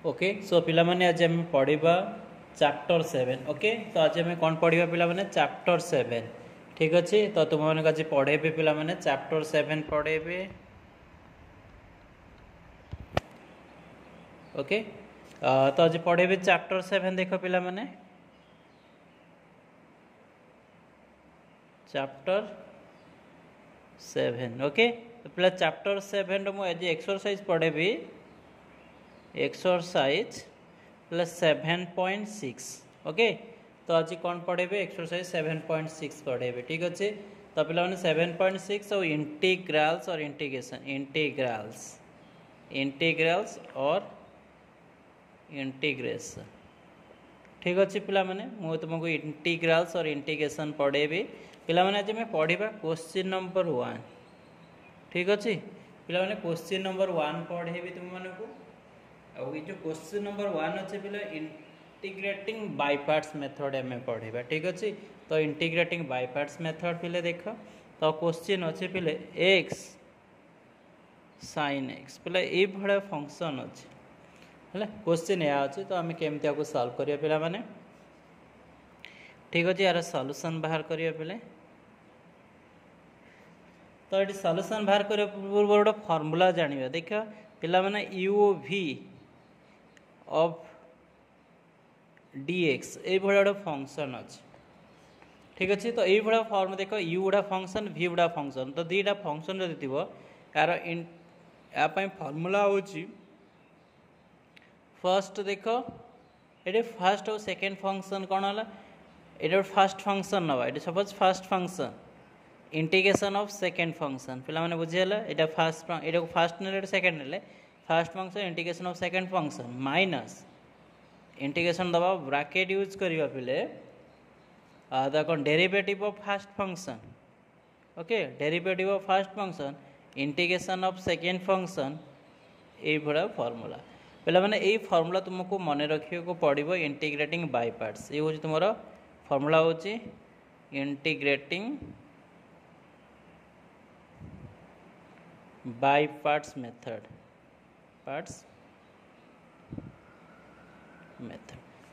Okay so पिला माने आज हम पढ़िबा चैप्टर 7। ओके तो आज हम कौन पढ़िबा पिला माने चैप्टर 7। ठीक अच्छे तो तुम मैंने आज पढ़ेबे पिला माने चैप्टर 7 पढ़ेबे। ओके तो आज पढ़ेबे चैप्टर 7। देखो पिला माने चैप्टर 7। ओके तो पिला चैप्टर 7 रो आज एक्सरसाइज पढ़ेबी। Exercise plus 7.6। ओके तो आज कौन पढ़ेबे एक्सरसाइज 7.6 पढ़ेबे। ठीक अच्छे तो पिला माने 7.6 और इंटीग्रल्स और इंटीग्रेशन इंटीग्रल्स और इंटीग्रेशन। ठीक अच्छे पिला माने मु तुमको इंटीग्रल्स और इंटीग्रेशन पढ़ेबी। पिला माने आज मैं पढ़िबा क्वेश्चन नंबर 1। ठीक अच्छे पिला माने क्वेश्चन नंबर 1 पढ़ेबी तुम मानकू। और ये जो क्वेश्चन नंबर 1 अच्छे पिला इंटीग्रेटिंग बाय पार्ट्स मेथड में पढ़ेबा। ठीक अच्छे तो इंटीग्रेटिंग बाय पार्ट्स मेथड पिले देख तो क्वेश्चन अच्छे पिले x sin x पिला ये भड़ा फंक्शन अच्छे है क्वेश्चन या अच्छे तो आम केमती आपको सॉल्व करिया पिला माने। ठीक अच्छे यार सॉल्यूशन बाहर करिया पिले तो ये सॉल्यूशन बाहर करिया पूर्व गोटे फॉर्मूला जानिबा। देख पिला माने u v ऑफ dx ये भड़ा गोटे फंक्शन अच्छे। ठीक अच्छे तो ये भड़ा फॉर्म देख u गुड़ा फंक्शन v गुड़ा फंक्शन तो दीटा फंक्शन जदि थी यार यापाई फॉर्मूला हूँ फर्स्ट देख ये फर्स्ट और सेकेंड फंक्शन कौन है ये फर्स्ट फंक्शन नवा ये suppose first function integration of second function पिला माने बुझीगला ये फर्स्ट ने सेकेंड ने first function integration of second function minus integration दबा ब्रैकेट यूज करिया पिले कौन derivative of first function. Okay derivative of first function integration of second function ये भड़ा फॉर्मूला पिला माने ये फॉर्मूला तुमको मन रखिया को पड़ो इंटीग्रेटिंग बाय पार्ट्स। ये हूँ तुम फॉर्मूला हूँ इंटीग्रेटिंग बाय पार्ट्स मेथड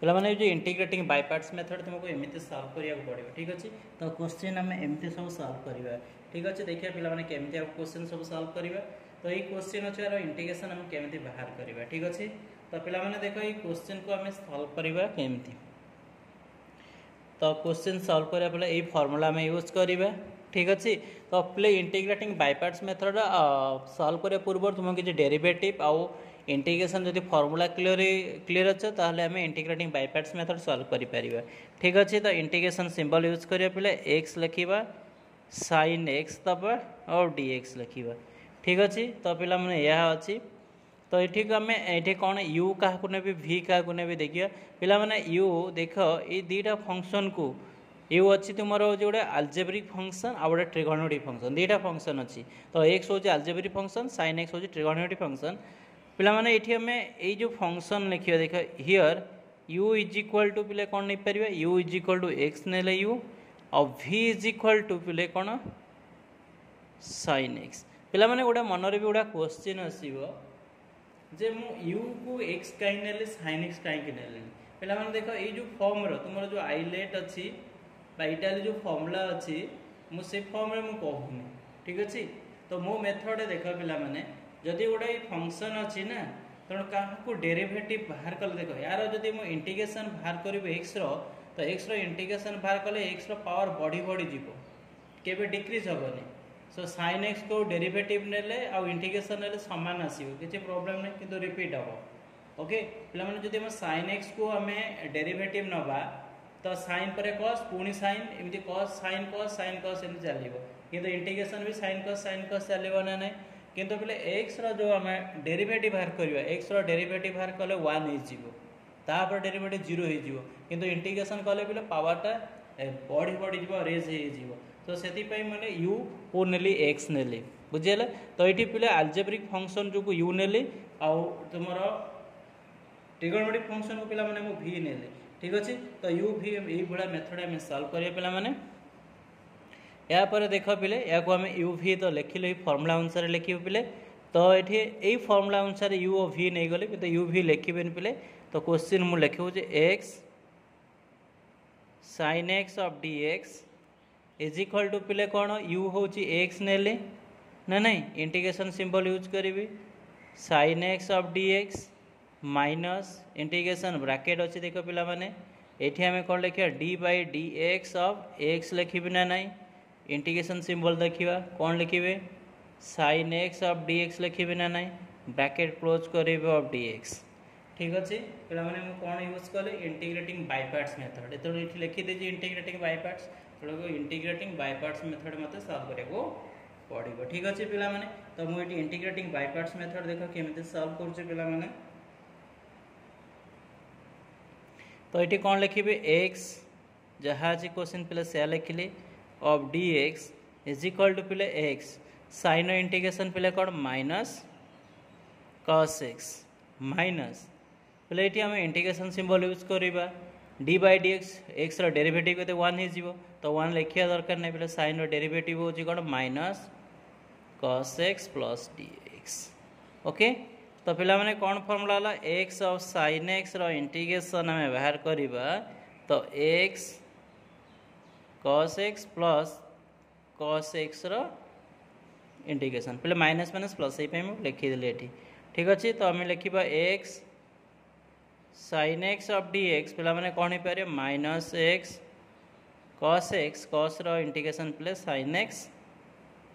पिला माने जो इंटीग्रेटिंग बाय पार्ट्स मेथड तुमको एमती सॉल्व करिया पड़ो। ठीक अच्छे तो क्वेश्चन आम एमती सब सॉल्व करवा। ठीक अच्छे देखिए पिला माने केमती क्वेश्चन सब सॉल्व करवा तो ये क्वेश्चन अच्छे यार इंटीग्रेशन आम केमती बाहर करवा। ठीक अच्छे तो पिला माने देखो ये क्वेश्चन को आम सॉल्व करवा केमती तो क्वेश्चन सॉल्व करा पहले ये फॉर्मूला आम यूज करवा। ठीक अच्छे तो पे integrating by parts method solve करा पूर्व तुम किसी डेरिवेटिव आउ इंटीग्रेशन जब फॉर्मूला क्लीयर अच्छे ताहले आम integrating by parts method solve करिपरिबा। ठीक अच्छे तो इंटीग्रेशन सिंबल यूज करिया पहले x लिखिबा sin x दबा और dx लिखिबा। ठीक अच्छे तो पिला माने यह अच्छी तो ये आम ये कौन u क्या v क्या देखिए पिला माने u देख ये दीटा फंक्शन को यू अच्छी तुम जो गोटे आलजेब्रिक फंक्शन आ गए ट्रिगोनोमेट्रिक फंक्शन दीटा फंक्शन अच्छी तो x हूँ आलजेब्रिक फंक्शन sin x हूँ ट्रिगोनोमेट्रिक फंक्शन पिला माने ये आम ये जो फंक्शन लिखिए देख here u is equal to पिले कौन नहीं पार u is equal to x ने u और v इज इक्वल टू पिले कौन sin x। पिला माने गोटे मनरे भी गोटे क्वेश्चन आसो जे मु u को x कहीं ने sin x कहीं ने पिला माने देख ये जो फॉर्म तुम जो आइलेट अच्छी इटाली जो फॉर्मूला अच्छी मुझे फॉर्म रे कहूनी। ठीक अच्छे तो मो मेथड देख पिला माने जदि गोटे फंक्शन अच्छी ना तेणु क्या डेरिवेटिव बाहर कले देख यार जदि मो इंटीग्रेशन बाहर करी एक्स तो एक्स इंटीग्रेशन बाहर कले एक्स पावर बढ़ी बढ़ी जीव केबे डिक्रीज हेनी सो sin x को डेरिवेटिव नेले आ इंटीग्रेशन नेले समान आसीबो किछि प्रॉब्लम नहीं किंतु रिपीट हो। ओके पिला माने जदि हम sin x को आम डेरिवेटिव नबा तो साइन पर कस पुणी साइन एमती कस साइन कस एमती चलो किंतु इंटीग्रेशन भी साइन कस चलो ना ना किंतु पे एक्स रो आम डेरिवेटिव बाहर करवा एक्स डेरिवेटिव बाहर कले 1 हो डेरिवेटिव 0 हो किंतु इंटीग्रेशन कले पे पावरटा बढ़ी बढ़ी रेज हो तो से मैंने यू को नेली एक्स नेली बुझीगला तो ये पे आलजेब्रिक फंक्शन जो यू नेली आउ तुम ट्रिगोनोमेट्रिक फंक्शन को पिला माने वी नेली। ठीक अच्छे तो यू भी यही भाया मेथड आम सॉल्व करिया पिला माने या पर देख पिले या को आम यू भी तो लिखिले फॉर्मूला अनुसार लिखिबे पिले तो ये यही फर्मूला अनुसार यू और वी नहीं गले तो यू वी लिखे पे तो क्वेश्चन मुझे लिखे x sin x of dx is equal to पे कौन यू हूँ एक्स नेले ना नहीं इंटीग्रेशन सिंबल यूज करी sin x of dx minus integration bracket अच्छे देख पिला माने एठी हमें कौन लिखा d by d x of x लिखी ना नहीं इंटीग्रेशन सिंबल देखा कौन लिखे sin x ऑफ dx लिखी ना नहीं ब्रैकेट क्लोज करें ऑफ dx ठीक अच्छे पे कौन यूज कले इंटीग्रेटिंग बाय पार्ट्स मेथड ये लिखिदे इंटीग्रेटिंग बाय पार्ट्स तो इंटीग्रेटिंग बाय पार्ट्स मेथड मत सॉल्व करने पड़ो ठीक अच्छे पे तो मुझे इंटीग्रेटिंग बाय पार्ट्स मेथड देख केमी सॉल्व कर तो ये कौन लिखे एक्स जहाँ अच्छी क्वेश्चन पे से लिखिली of d x is equal to पे एक्स साइन इंटीग्रेशन पे कौन माइनस कॉस एक्स माइनस पे ये आम इंटीग्रेशन सिंबल यूज करवा d by d x derivative के 1 हो तो 1 लिखा दरकार नहीं पे साइन डेरिवेटिव हो कौन minus cos x plus D x okay तो पे मैंने कौन फर्मूला है x of sine x integration आम बाहर करवा तो x cos x plus cos x integration पे माइनस माइनस प्लस ये लिखीदेली ये ठीक अच्छे तो आम लिखा x sine x of d x पे मैंने कौन हो पारे माइनस एक्स कॉस इंटीग्रेशन पे sine x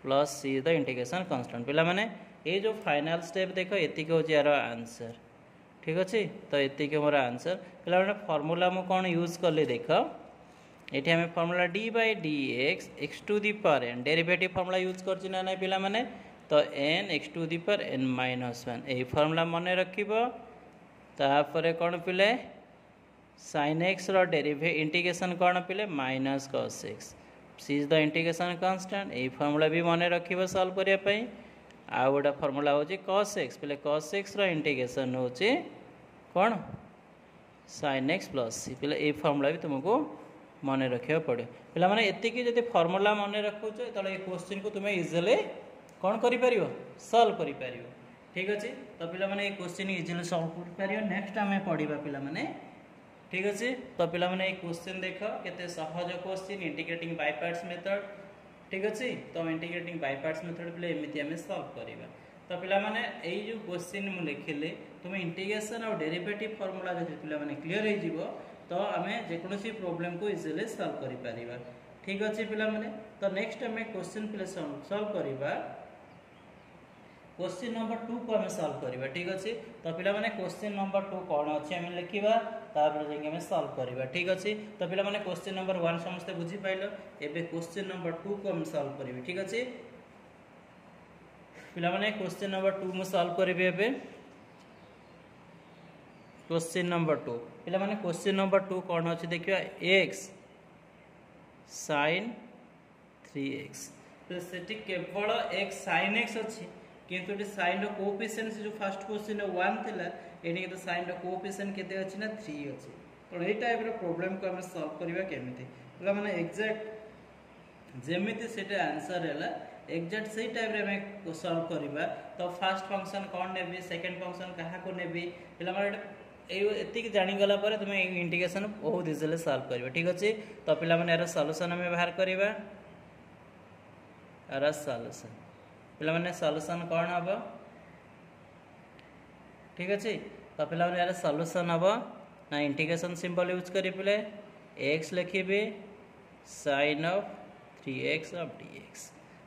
plus see the integration constant पे मैंने ये जो फाइनल स्टेप देख ये हूँ यार आंसर ठीक अच्छे तो ये मोर आंसर पे फर्मूला मु कौन यूज कली देख ये आम formula d by d x to the power n derivative formula use कर ना नहीं पिला माने तो n x to the power n minus 1 यही फर्मूला मन रखिपर कौन पिले साइन एक्स डेरिवे इंटीग्रेशन कौन पिले minus cos x c is the integration constant यही फर्मूला भी मन रख सॉल्व करने आउ गोटे फर्मूला हूँ कॉस एक्स पे कॉस एक्स इंटीग्रेशन हूँ कौन साइन एक्स प्लस सी पे ये फर्मूला भी तुमको मन रखा पड़े पे मैंने ये फर्मूला मन रखुच तो ये क्वेश्चन को तुम्हें इजिली कौन कर सॉल्व कर ठीक अच्छे तो पे मैंने क्वेश्चन इजिली सॉल्व कर नेक्स्ट आम पढ़ा पे मैंने ठीक अच्छे तो पे मैंने क्वेश्चन देख के सहज question integrating by parts method ठीक अच्छे तो इंटीग्रेटिंग बाय पार्ट्स मेथड पे एमती आम सॉल्व करवा तो पे मैंने यही जो क्वेश्चन मुझे लिखिले तुम इंटीग्रेशन और डेरिवेटिव फर्मूला जो पे क्लीयर हो तो आम जेकोसी प्रोब्लेम को इजिली सॉल्व कर ठीक अच्छे पे तो नेक्स्ट आम क्वेश्चन पे सॉल्व करवा क्वेश्चन नंबर 2 को आम सॉल्व करवा ठीक अच्छे तो पे मैंने क्वेश्चन नंबर 2 कौन अच्छे आम लिखा तापर सॉल्व करवा ठीक अच्छे तो पे मैंने क्वेश्चन नंबर 1 समस्त बुझी पाइल एबे क्वेश्चन नंबर 2 को आम सॉल्व करेंगे ठीक अच्छे पे मैंने क्वेश्चन नंबर 2 में सॉल्व करेंगे एबे क्वेश्चन नंबर 2 पे मैंने क्वेश्चन नंबर 2 कौन अच्छे देखिए एक्स साइन 3x तो सेठी केवल एक्स साइन एक्स अच्छी किंतु साइन कोएफिशिएंट जो फर्स्ट क्वेश्चन 1 थिला एनी तो साइन कोएफिशिएंट केते अछि ना 3 अछि तो ए टाइप रो प्रॉब्लम को हम सॉल्व करबा केमिति मतलब माने एग्जैक्ट जेमिति सेटा आंसर हैला एग्जैक्ट सही टाइप रे हम सॉल्व करबा तो फर्स्ट फंक्शन कोन नेबी सेकंड फंक्शन कहा को नेबी पिला माने एतिक जानीगला पर तुम इंटीग्रेशन बहुत इजिली सॉल्व कर ठीक अच्छे तो पे यार सॉल्यूशन आम बाहर करवा यार सॉल्यूशन पे सॉल्यूशन कौन हम ठीक अच्छे तो पे यार सॉल्यूशन हम ना इंटीग्रेशन सिंबल यूज करी पे एक्स लिखे sign of 3x of dx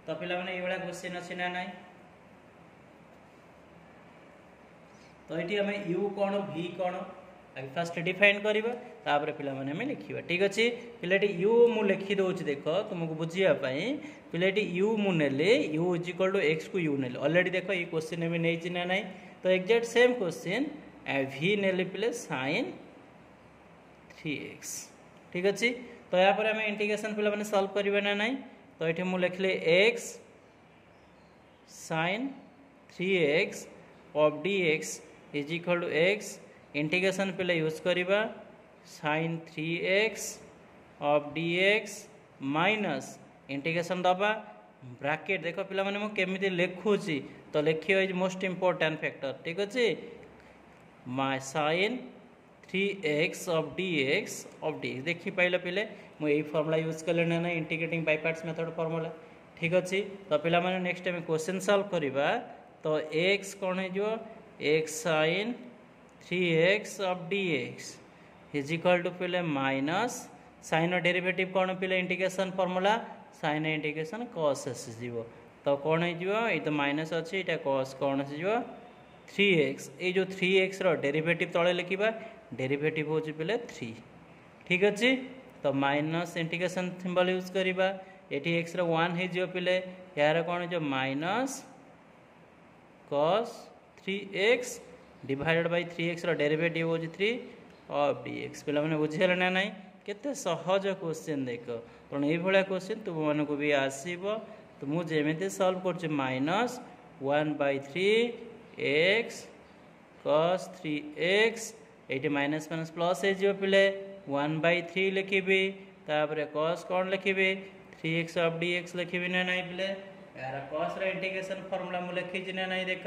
तो पे ये क्वेश्चन अच्छे ना नहीं तो ये आम यू कौन भी कौन फास्ट डिफाइन करवा तापर पे आम लिखा ठीक अच्छे पे यू मु लिखी दौर देख तुमको बुझापी पे यू मुझे u is equal to x को यू ने अलरेडी देख ये क्वेश्चन में नहीं ना नहीं तो एक्जाक्ट सेम क्वेश्चन भी ने पे साइन 3x ठीक अच्छे तो यहाँ पर आम इंटीग्रेशन पे मैंने सॉल्व करवा ना नहीं तो ये मुझे लिखले x sine 3x of dx is equal to x integration पे यूज करवा sine 3x of dx minus integration दबा ब्रैकेट देख पे मैंने केमी लिखुची तो लिखियो इज मोस्ट इंपोर्टेंट फैक्टर ठीक अच्छे my sin 3x of dx देखी पाइल पिले मुझे फर्मुला यूज कले ना integrating by parts method formula ठीक अच्छे तो पिला माने नेक्स्ट टाइम क्वेश्चन सॉल्व करबा तो x कौन है x sin 3x of dx is equal to पिले माइनस sin डेरिवेटिव कौन पिले integration formula sin integration cos आसीजिवो तो कौन है तो माइनस अच्छी ये cos कौन आसीजिवो 3x ये जो 3x रो डेरिवेटिव तले लिखा डेरिवेटिव हो पिले 3 ठीक अच्छे तो माइनस इंटीग्रेशन सिंबल यूज करवा ये एक्स रो 1 हो पिले यार कौन जो minus cos 3x divided by 3x रो डेरिवेटिव हो 3 ऑफ dx पिला माने बुझिले ना नहीं केते सहज क्वेश्चन देख कारण ये भाया क्वेश्चन तुम मन को भी आसब तो मुझे सॉल्व कर माइनस 1/3 x cos 3x ये माइनस माइनस प्लस हो पिले 1/3 लिखी तापर cos कौन लिखी 3x ऑफ dx लिखी ना नहीं पिले यार cos रे इंटीग्रेशन फार्मूला मु लिखी ना नहीं देख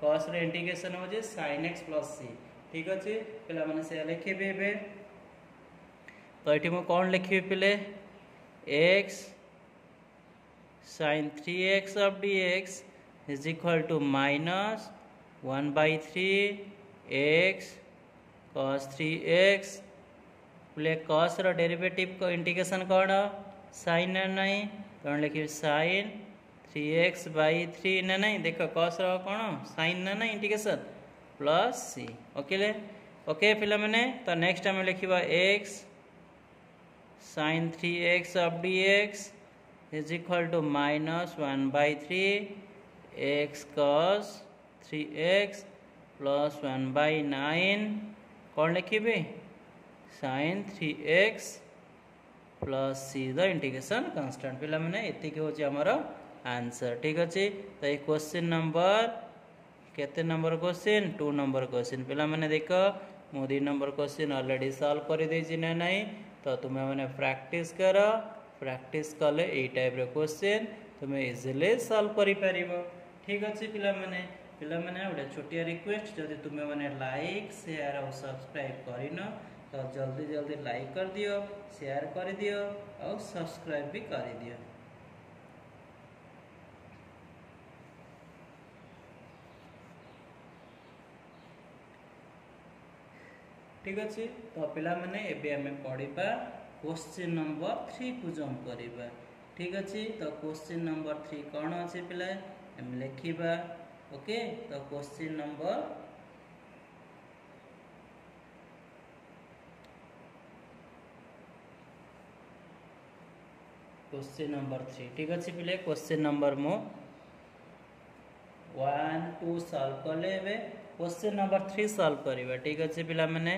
cos रे इंटीग्रेशन हो sin x प्लस c ठीक अच्छे पिला माने से लिखी तो ये कौन लिखी पिले x sin 3x of dx is equal to minus 1/3 x cos 3x play cos row derivative को इंटीग्रेशन कौन sin नहीं कौन लिखी sin 3x/3 ना नहीं देखो cos रो कौन sin ना नहीं इंटीग्रेशन प्लस c ओके पिला मैंने तो नेक्स्ट टाइम लिखा x sin 3x of dx is equal to minus 1/3 x cos 3x plus 1/9 कौन लिखी sin 3x plus c the integration constant पिला मैंने एतिक होची हमर आंसर ठीक अच्छे तो ये क्वेश्चन नंबर केते नंबर क्वेश्चन 2 नंबर क्वेश्चन पिला मैंने देख मु 2 नंबर क्वेश्चन ऑलरेडी सॉल्व कर देछि ना नहीं तो तुम्हें मैंने प्रैक्टिस कले ये टाइप रो क्वेश्चन तुम्हें इजिली सॉल्व करि परिबो ठीक अच्छे पिला मैंने गोटे छोटिया रिक्वेस्ट जदि तुम्हें मैंने लाइक शेयर और सब्सक्राइब करिन तो जल्दी जल्दी लाइक कर दियो शेयर कर दियो और सब्सक्राइब भी कर दियो ठीक अच्छे तो पिला मैंने एबे हमें पढ़िबा क्वेश्चन नंबर 3 को जंप करिबा ठीक अच्छे तो क्वेश्चन नंबर 3 कौन अच्छे पिला हम लिखिबा ओके तो क्वेश्चन नंबर 3 ठीक अच्छे पिले क्वेश्चन नंबर मो 1 2 सॉल्व करले क्वेश्चन नंबर 3 सॉल्व करिबा ठीक अच्छे पिला माने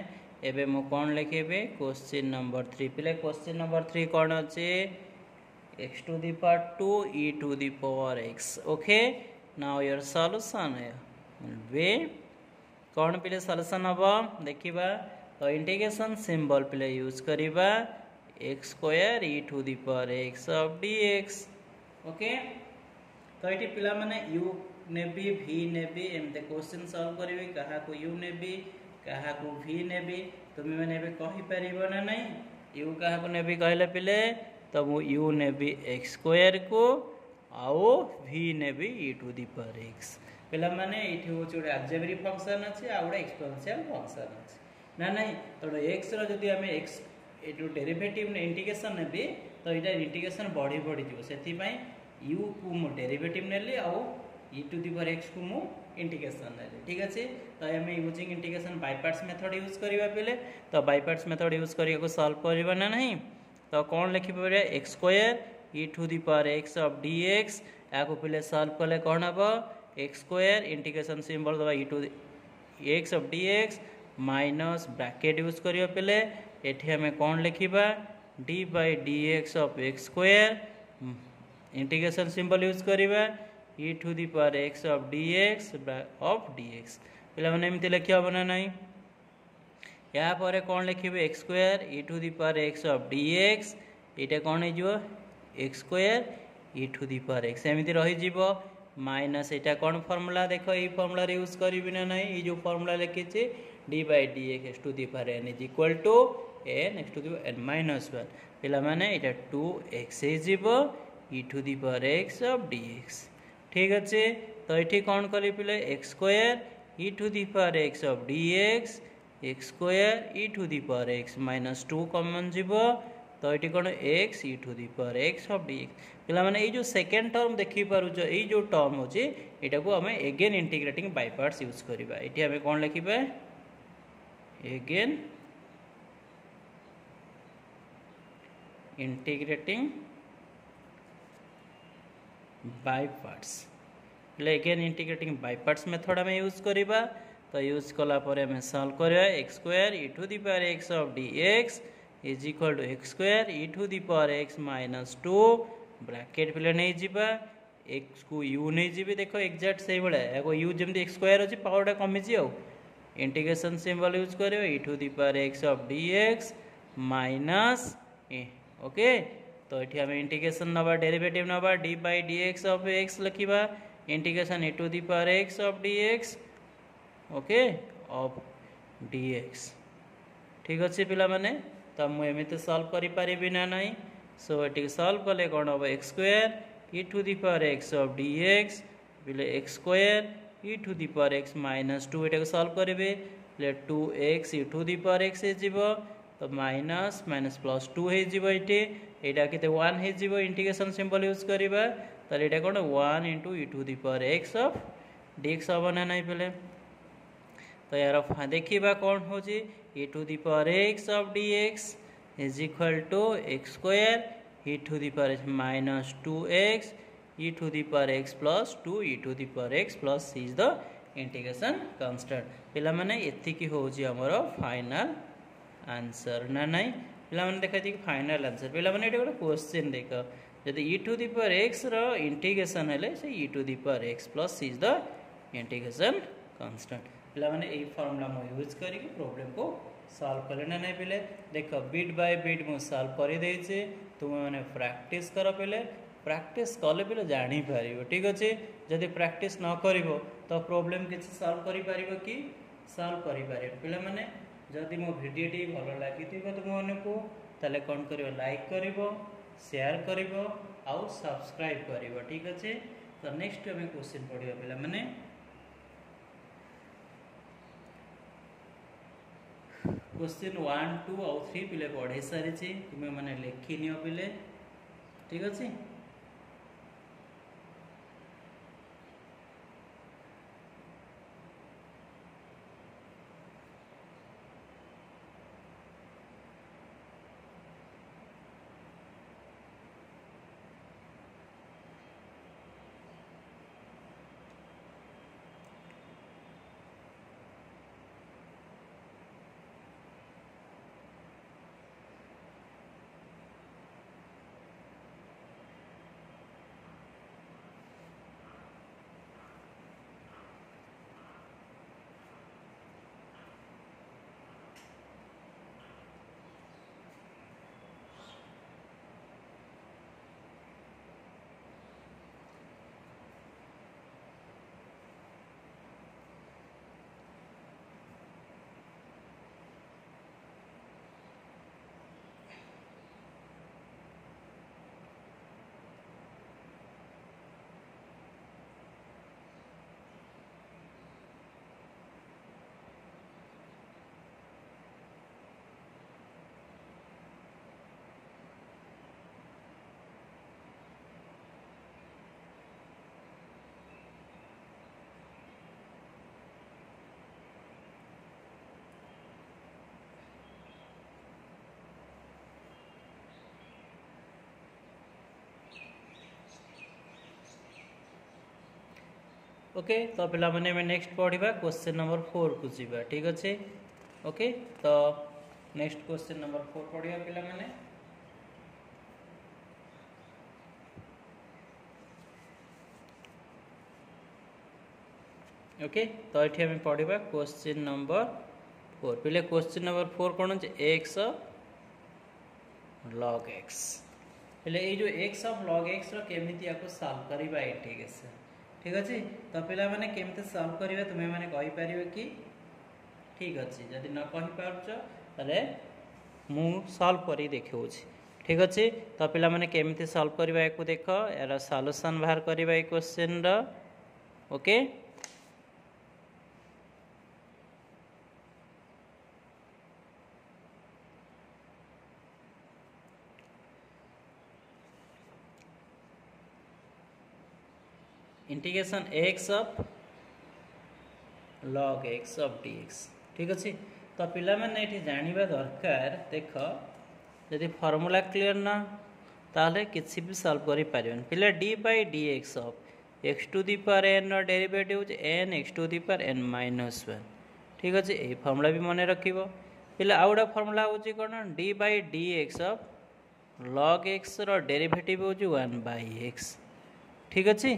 एबे मो कोन लिखेबे क्वेश्चन नंबर 3 पिले क्वेश्चन नंबर 3 कोन अछि x to the power 2 e to the power x okay now your solution वे कोन पिले सॉल्यूशन हबो देखिबा तो इंटीग्रेशन सिंबल पिले यूज करिबा x square e to the power x of dx okay तो eighty पिला माने u नेबी v नेबी एमते क्वेश्चन सॉल्व करिवे कहा को u नेबी कहा को v नेबी तुम मैंने कहि परिबो ना नहीं u कहा को नेबी कहले पिले तो मु u नेबी x स्क्वायर को आओ v नेबी e to the power x पिला माने एठी हो छोडे अलजेब्रिक फंक्शन अछि आ ओडा एक्सपोनेंशियल फंक्शन अछि ना नहीं तो x रो जदी हमें x एटू डेरिवेटिव ने इंटीग्रेशन नेबी तो इटा इंटीग्रेशन बढ़ी बढ़ी जो सेति पई u को मु डेरिवेटिव नेली आओ e to the power x को मु इंटीग्रेशन नेली ठीक अछि तो हमें using integration by parts method use करबा पहले तो बाय पार्ट्स मेथड यूज करिया को सॉल्व करबा ना नहीं तो कौन लिखि परे x square e to the power x of dx याको पहले सॉल्व करले कौन हबो x स्क्वायर इंटीग्रेशन सिंबल दबा e to x of dx minus bracket use करियो पहले एठी हमें कौन लिखिबा d by dx of x square integration symbol use करिबा e to the power x of dx पिला माने एमति लिखिया बना नहीं या पर कौन लिखिबे x square e to the power x of dx एटा कौन हे जो x square e to the power x एमति रहि जीवो माइनस एटा कौन फॉर्मूला देख ये फॉर्मूला यूज करी ना नहीं ये जो फॉर्मूला लिखी d by d x to the power n is equal to n x to the power n minus one पिला माने एटा 2x e to the power x of d x ठीक अच्छे तो ये कौन करी पिले x square e to the power x of d x square e to the power x minus 2 common जीवो तो ये कौन x e to the power x of d x पिला माने ये जो सेकेंड टर्म देखी पारुछ ये जो टर्म होची एटा को हमें again integrating by parts use करबा एठी हमें कौन लिखिबा again integrating by parts again integrating by parts method हमें यूज करबा तो यूज कला पर हमें सॉल्व करबा x square e to the power x of d x is equal to x square e to the power x minus 2 bracket पिले नहीं जीवा एक्स को यू नहीं जीवी देखो एक्जाक्ट से भाया यू जमी एक्स स्क्वायर अच्छी पावरटा कमी इंटीग्रेशन सिंबल यूज कर e to the power x of d x minus okay तो ये आम इंटीग्रेशन नवा डेरिवेटिव नवा d by d x of x लिखा integration e to the power x of d x okay of d x ठीक अच्छे पिला माने तो मुझे सॉल्व करि पारिबि ना नहीं सो ये सॉल्व कले कौन हम x square e to the power x of d x बोले x square e to the power x minus 2 ये सॉल्व करेंगे बोले 2x e to the power x हो तो माइनस माइनस प्लस 2 होइए यहाँ के 1 हो इंटीग्रेशन सिंबल यूज करवा तो ये कौन 1 into e to the power x of d x हम ना नहीं पे तो यार देखा कौन हो e to the power x of d x is equal to x square e to the power x minus 2x e to the power x plus 2 e to the power x plus is the integration constant पिला माने एतिकी होची हमरो final answer ना नहीं पिला माने देखा जी final answer पिला माने एटा गोटे क्वेश्चन देख जदि e to the power x रो इंटीग्रेशन हेले से e to the power x plus is the integration constant पिला माने ए फार्मूला मो यूज करी प्रॉब्लम को सॉल्व कले ना नहीं पिले देख बिट बाय बिट मु सॉल्व कर देचे तुम मैंने प्रैक्टिस कर पे प्रैक्टिस कले पे जानी पार ठीक अच्छे जदि प्रैक्टिस न कर तो प्रॉब्लम किसी सॉल्व कर पार कि सॉल्व कर पारे पिला माने जदि मो वीडियोटी भल लगी तुम को ताले कौन कर लाइक कर शेयर कर आउ सब्सक्राइब कर ठीक अच्छे तो नेक्स्ट हमें क्वेश्चन पढ़ा पिला माने क्वेश्चन 1 2 और 3 पिले पढ़े सारी तुम्हें मैंने लिखी नियो पिले ठीक अच्छे ओके तो पिला माने में नेक्स्ट पढ़ा क्वेश्चन नंबर 4 को जीवा ठीक अच्छे ओके तो नेक्स्ट क्वेश्चन नंबर 4 पढ़ा पिला माने ओके तो ये आम पढ़ा क्वेश्चन नंबर 4 पिले क्वेश्चन नंबर 4 कौन है एक्स लॉग एक्स हेले ये जो एक्स ऑफ लॉग एक्स रो केमिति आपको सॉल्व करबा इंटीग्रेशन ठीक अच्छे। तो पिला माने केमते सॉल्व करिवे तुमे माने कहि परिबे कि ठीक अच्छे जदि न कहि पारछ तले मु सॉल्व करी देखौछि ठीक अच्छे। तो पिला माने केमते सॉल्व करिवा एको देख यार सॉल्यूशन बाहर करिवा ए क्वेश्चन रो okay. Integration x of log x of dx ठीक अच्छे। तो पिला माने एठी जानिबा दरकार देख यदि फॉर्मूला क्लियर ना ताले किसी भी सॉल्व करि पारिबन पिला d by dx of x to the power n रो derivative n x to the power n - 1 ठीक अच्छे। ए फॉर्मूला भी मने रखिबो पिला आउडा फॉर्मूला होची कोन d by dx of log x रो डेरिवेटिव होची 1 by x ठीक अच्छे।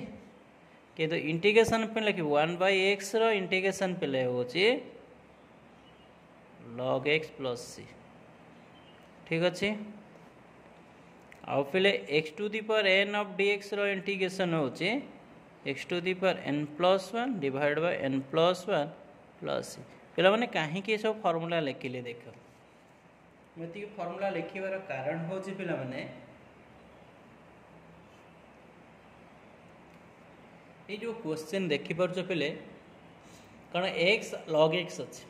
कि तो इंटीग्रेशन पे लिखी 1 by x रो इंटीग्रेशन पे होची log x plus c ठीक अच्छे। आउ पे x to the power n of dx रो इंटीग्रेशन होची x to the power n plus 1 divide by n plus 1 plus c पिला माने काहे कि सब फार्मूला लिखिले देख मति फार्मूला लिखिबार कारण होची पिला माने ये जो क्वेश्चन देखि परछ पिले कारण x log x अछि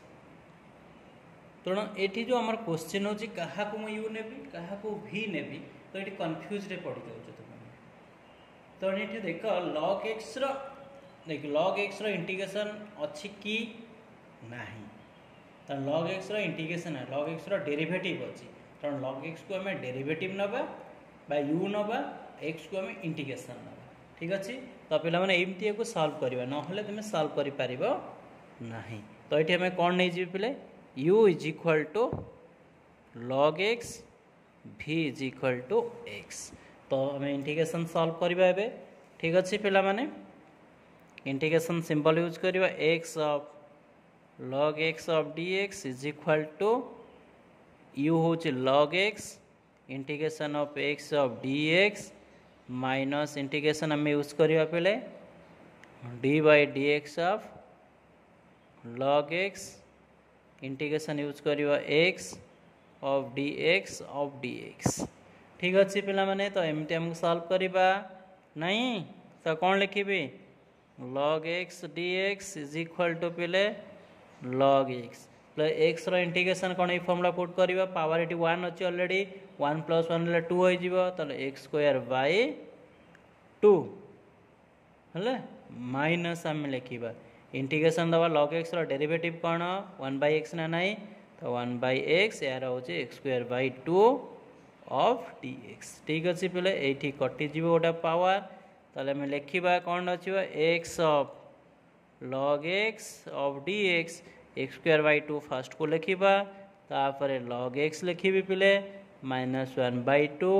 तेणु एठी जो हमर क्वेश्चन होची कहा को म u नेबी कहा को v नेबी तो एठी कंफ्यूज रे पड़ी जाउछ तुम तो एठी देख log x रो देख log x रो इंटीग्रेशन अछि कि नाही त log x रो इंटीग्रेशन है log x रो डेरिवेटिव अछि कारण log x को हमें डेरिवेटिव नबा बा u नबा x को हमें इंटीग्रेशन नबा ठीक अछि। तो पिला माने एमती को सॉल्व करबा न होले तुमे सॉल्व करि पारिबो नाही। तो एठी हमें कोन नै जिबि पिले u is equal to log x v is equal to x तो हमें इंटीग्रेशन सॉल्व करबा एबे ठीक अछि। पिला माने इंटीग्रेशन सिंबल यूज करबा x of log x of dx is equal to u होची log x integration of x of dx minus integration हमें यूज करिया पहले d by dx of log x integration use करिया x of dx of dx ठीक अच्छे पिला माने। तो एमती हमको सॉल्व करिबा नहीं तो कौन लिखिबे log x dx is equal to पहले log x प्लस x रो इंटीग्रेशन कोन ए फार्मूला पुट करिबा पावर एटी 1 अछि ऑलरेडी 1 + 1 ले 2 होई जिवो तले x स्क्वायर बाय 2 हले माइनस हम लिखिबा इंटीग्रेशन दबा log x रो डेरिवेटिव कोन 1 by x ना नाही तो 1 by x यार होचे x square by 2 of dx ठीक अछि। पले एठी कटि जिवो ओटा पावर तले हम लिखिबा कोन अछिबा x of log x of dx x square by 2 first को लिखिबा तापर log x लिखिबी पिले -1 by 2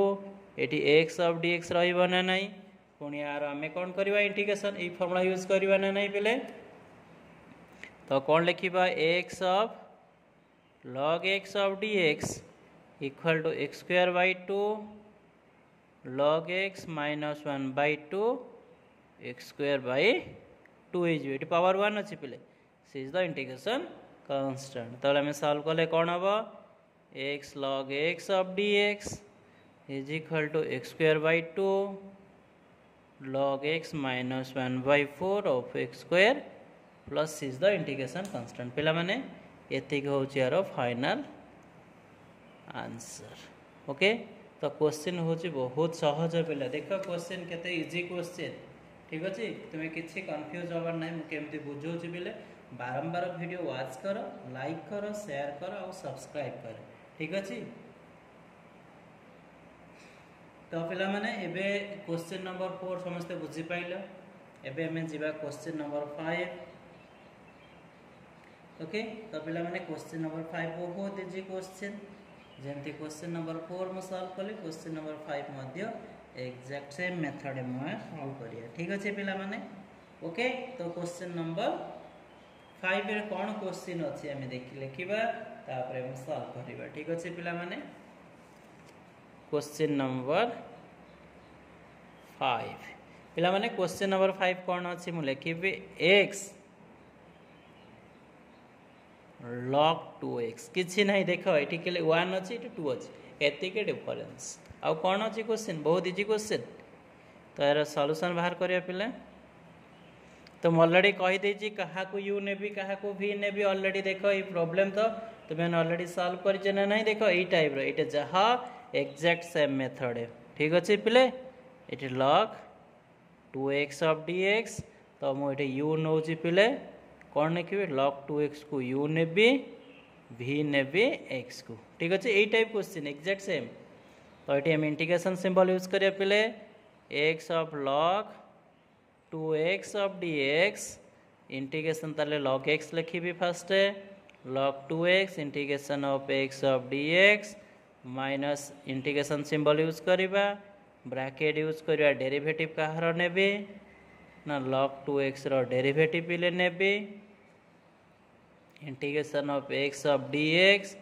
eighty x of dx रहिबो ना नाही पुणी यार हमें कौन करवा इंटीग्रेशन ए फॉर्मूला यूज करवा ना नहीं पिले तो कौन लिखिबा x of log x of dx equal to x square by 2 log x -1 by 2 x square by 2 is एटी पावर 1 अछि पिले c is the integration constant तो हमें सॉल्व करले कौन हबो x log x of dx is equal to x square by 2 log x -1 by 4 of x square plus is the integration constant पिला माने एतिक होची यार फाइनल आंसर ओके। तो क्वेश्चन होची बहुत सहज पिला देख क्वेश्चन केते इजी क्वेश्चन ठीक अछि तुमे किछि कंफ्यूज होबार नै मु केमति बुझौची बिले बारंबार वीडियो वॉच कर लाइक कर शेयर कर और सब्सक्राइब कर ठीक अछि। तो पिला माने एबे क्वेश्चन नंबर 4 समस्त बुझी पाइलो एबे हमें जीवा क्वेश्चन नंबर 5 ओके। तो पिला माने क्वेश्चन नंबर 5 बहुत इजी क्वेश्चन जेंति क्वेश्चन नंबर 4 में सॉल्व कले क्वेश्चन नंबर 5 मध्य एग्जैक्ट सेम मेथड में सॉल्व करिया ठीक अछि पिला माने ओके। तो क्वेश्चन नंबर 5 रे कोन क्वेश्चन अछि हमें देखि लिखिबा तापर हम सॉल्व करिबा ठीक अछि पिला माने। क्वेश्चन नंबर 5 पिला माने क्वेश्चन नंबर 5 कौन अच्छी मुझे लिखी एक्स log 2x किसी ना देख ये 1 अच्छी ये 2 अच्छी एतिके डिफरेंस आउ कौन अच्छी क्वेश्चन बहुत इजी क्वेश्चन तो यार सॉल्यूशन बाहर करिया पिले तो मैं ऑलरेडी कहीदे क्या यू ने क्या भी ने ऑलरेडी देख ये प्रॉब्लम तो तुम्हें ऑलरेडी सॉल्व कर ना नहीं देख ये टाइप रे जहाँ एग्जैक्ट सेम मेथड है ठीक अच्छे पिले ये log 2x ऑफ dx तो मुझे यू नौ पिले कौन लिखे log 2x को u ने v ने x को ठीक अच्छे यही टाइप क्वेश्चन एग्जैक्ट सेम तो ये हम इंटीग्रेशन सिंबल यूज करिए पिले x of log 2x of dx integration ताले log x लिखी first log 2x integration of x of dx minus integration symbol use करिबा ब्रैकेट यूज करिबा डेरिवेटिव कहार नेबे ना log 2x रो डेरिवेटिव पिले नेबे integration of x of dx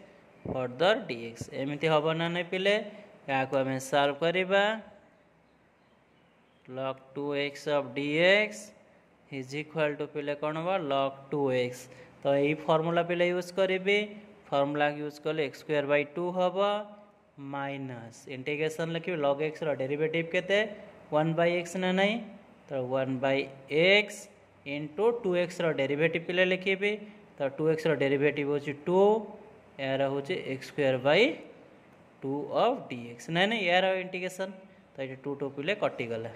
further dx एमती हम ना नहीं पिले क्या आम सॉल्व करिबा log 2x of dx is equal to पिले कौन हम log 2x तो यही फॉर्मूला पिले यूज करेंगे फॉर्मूला यूज कले x²/2 हम माइनस इंटीग्रेशन लिखे log x रो डेरिवेटिव केते 1/x ना नहीं तो 1/x इंटू 2x रो डेरिवेटिव पिले लिखे तो 2x रो डेरिवेटिव हो 2 यार हूँ x²/2 ऑफ dx नहीं नहीं यार इंटीग्रेशन तो ये 2 2 पिले कटिगला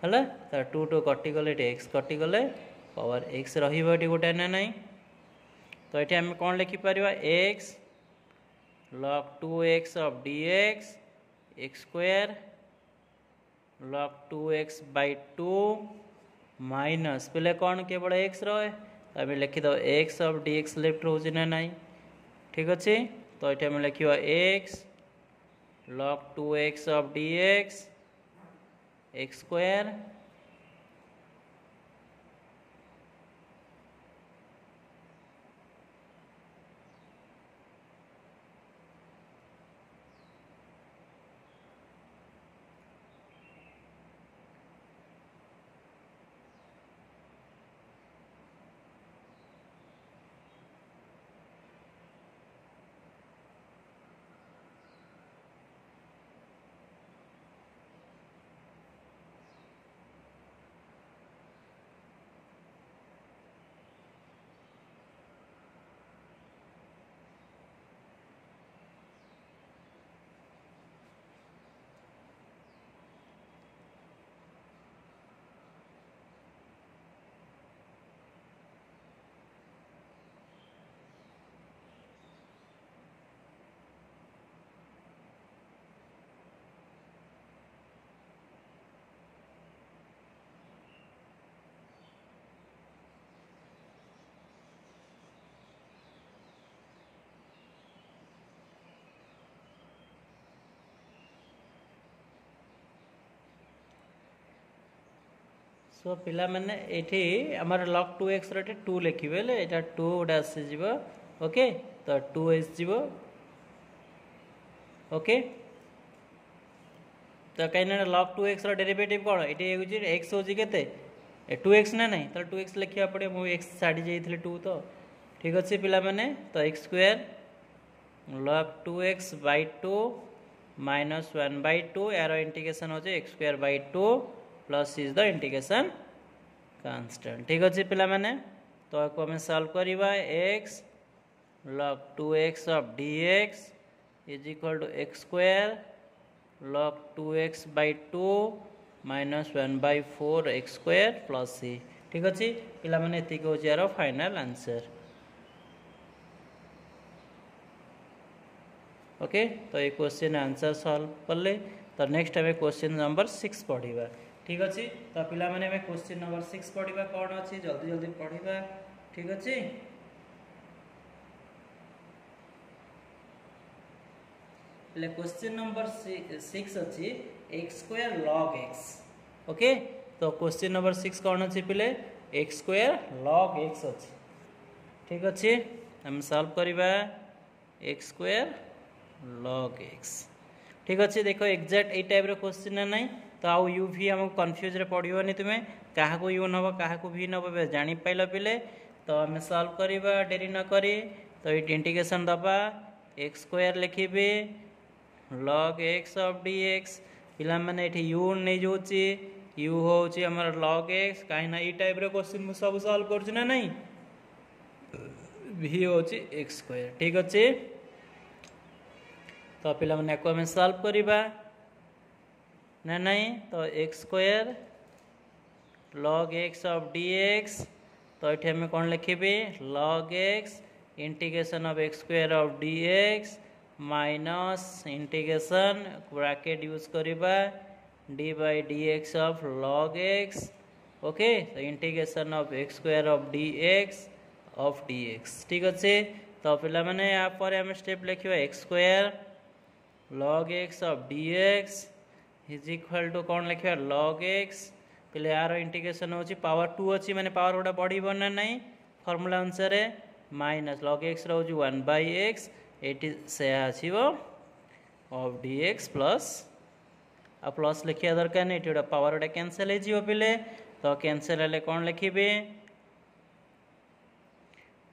है तो 2 2 कटिगले x कटिगले पावर x रही गोटे ना नहीं तो ये आम कौन लिखिपर x log 2x of dx x² log 2x/2 minus पहले कौन केवल x रहे तो आम लिखिद x ऑफ dx लेफ्ट रोज ना नहीं ठीक अच्छे तो ये आम लिख x log 2x of dx x² सो पिला मैंने ये आमर log 2x रे 2 लिखे ये 2 गोटे आसीज ओके तो 2x जीव ओके तो कहीं log 2x डेरिवेटिव कौन ये x हूँ के 2x ना नहीं तो 2x लिखा पड़े मुझे x छाड़ी जाइए 2 तो ठीक अच्छे पिला मैंने तो x² log 2x/2 माइनस 1/2 यार इंटीग्रेशन हो x²/2 plus is the integration constant ठीक अच्छे पिला मैंने तो आपको हमें सॉल्व करवा x log 2x of dx is equal to x² log 2x/2 minus 1/4 x² plus c ठीक अच्छे पिला मैंने ये हूँ यार फाइनल आंसर ओके तो ये क्वेश्चन आंसर सॉल्व कले तो नेक्स्ट हमें क्वेश्चन नंबर 6 पढ़ा ठीक अच्छे तो पिला माने हमें क्वेश्चन नंबर 6 पढ़ा कौन अच्छी जल्दी जल्दी पढ़ा ठीक अच्छे क्वेश्चन नंबर 6 अच्छी x² log x ओके तो क्वेश्चन नंबर 6 कौन अच्छी पिले x² log x अच्छी ठीक अच्छे हम सॉल्व करवा x² log x ठीक अच्छे देखो एग्जैक्ट ये टाइप क्वेश्चन ना नहीं तो आउ यू भी आमको कन्फ्यूज पड़ोनी तुम्हें क्या यू नब क्या भी नब जापाइल पिले तो आम सल्व करवा डेरी न करी तो ये इंटीग्रेशन दबा एक्स स्क्वायर लिखे log x of d x पिला माने ये यू नहीं जाऊँगी यू हूँ आम लॉग एक्स कहीं टाइप क्वेश्चन सब सल्व कर नहीं भी हूँ एक्स स्क्वायर ठीक अच्छे तो पिला माने को आम सल्व करवा ना नहीं तो x square log x of d x तो ये आम कौन लिखे log x integration of x square of d x minus integration bracket use करवा d by d x of log x okay तो integration of x square of d x ठीक अच्छे तो पिला माने या पर आम स्टेप लिखा x square log x of d x is equal to कौन लिखा लॉग एक्स पहले यार इंटीग्रेशन होची पावर 2 अच्छी माने पावर गोटा बढ़ ना नहीं फॉर्मूला अनुसार माइनस लॉग एक्स रोज 1 बाई एक्स ये से आसो ऑफ डी एक्स प्लस आ प्लस लिखा दरकार नहीं ये पावर गोटे कैनसल हो पिले तो कैनसल हेल्ले कौन लिखे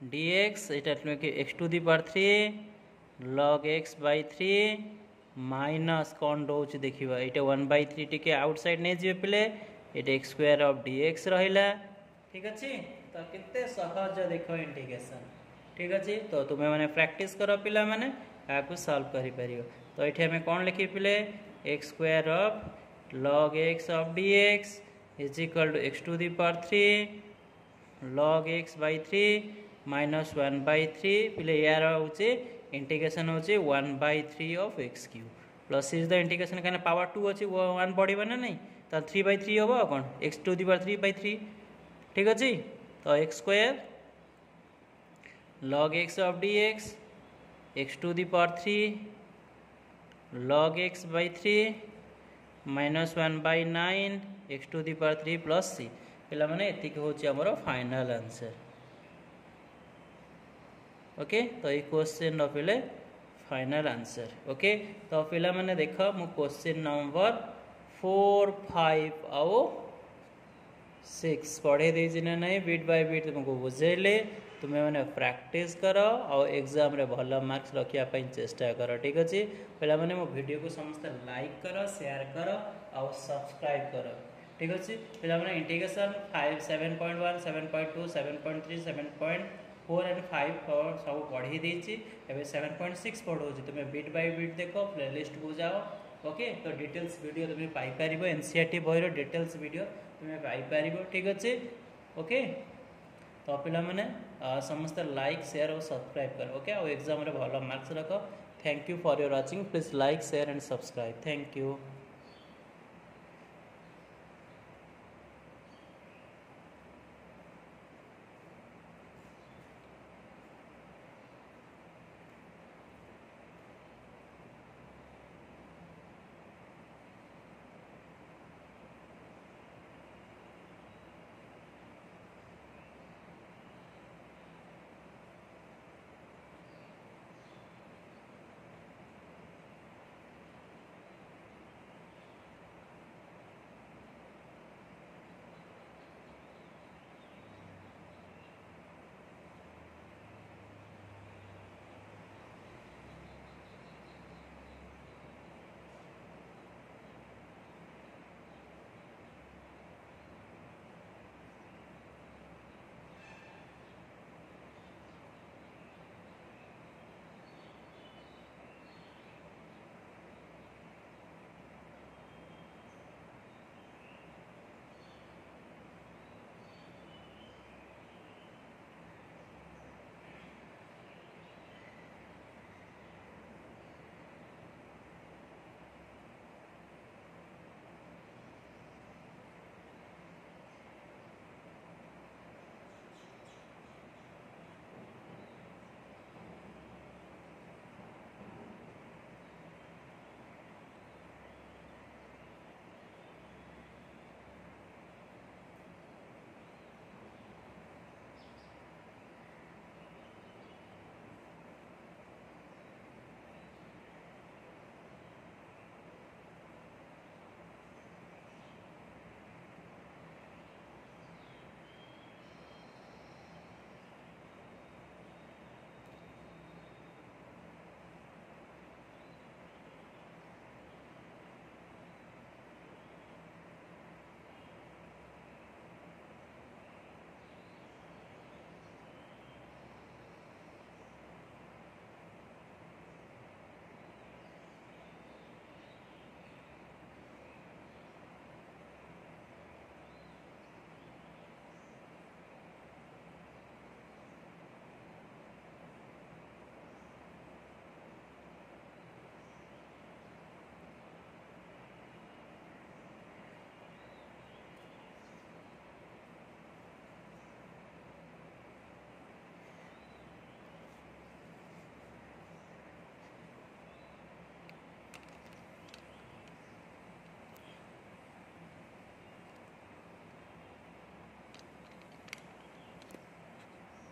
डी एक्स यहाँ x to the power 3 log x by 3 minus कौन रोच देखा ये 1 बाई 3 टी आउटसाइड नहीं जी पिले ये x square of d x रहा ठीक अच्छे तो केते सहज देख इंटीग्रेशन ठीक अच्छे तो तुम्हें मैंने प्रैक्टिस कर पिला माने आपको सॉल्व करि परियो तो ये हमें कौन लिखी पिले x square of log x of d x is equal to x to the power 3 log x by 3 minus 1 by 3 पिले यार हूँ इंटीग्रेशन हूँ 1 बाई 3 ऑफ एक्स क्यू प्लस इज द इंटीग्रेशन कहीं पावर 2 अच्छी 1 बढ़ ना नहीं तो 3 बाई 3 हम कौन x to the power 3 by 3 ठीक अच्छे तो x square log x of d x to the power 3 log x by 3 minus 1 by 9 x to the power 3 plus c पिला माने एतिक होची हमर फाइनल आंसर ओके तो ये क्वेश्चन रखिले फाइनल आंसर ओके तो पिला माने देख मु क्वेश्चन नंबर 4 5 आउ 6 पढ़े देछि ना नहीं बिट बाय बिट तुमको बुझेले तुम्हें मैंने प्रैक्टिस कर और एग्जाम रे भल मार्क्स रखिया चेष्टा कर ठीक अच्छे पहला मैंने मो वीडियो को समस्त लाइक कर शेयर कर और सब्सक्राइब कर ठीक अच्छे पहला मैंने इंटीग्रेशन 5 7.1 7.2 7.3 7.4 एंड 5 सब पढ़ी देछि एबे 7.6 पढ़ो तुम्हें बिट बाय बिट देखो प्लेलिस्ट को जाओ ओके तो डिटेल्स वीडियो तुम्हें पाई पारिबो एनसीईआरटी बहिरो डिटेल्स वीडियो तुम्हें पाई पारिबो ठीक अच्छे ओके तो पिला माने समस्त लाइक शेयर और सब्सक्राइब कर ओके और एग्जाम रे भल मार्क्स रख thank you for your watching please like share and subscribe thank you.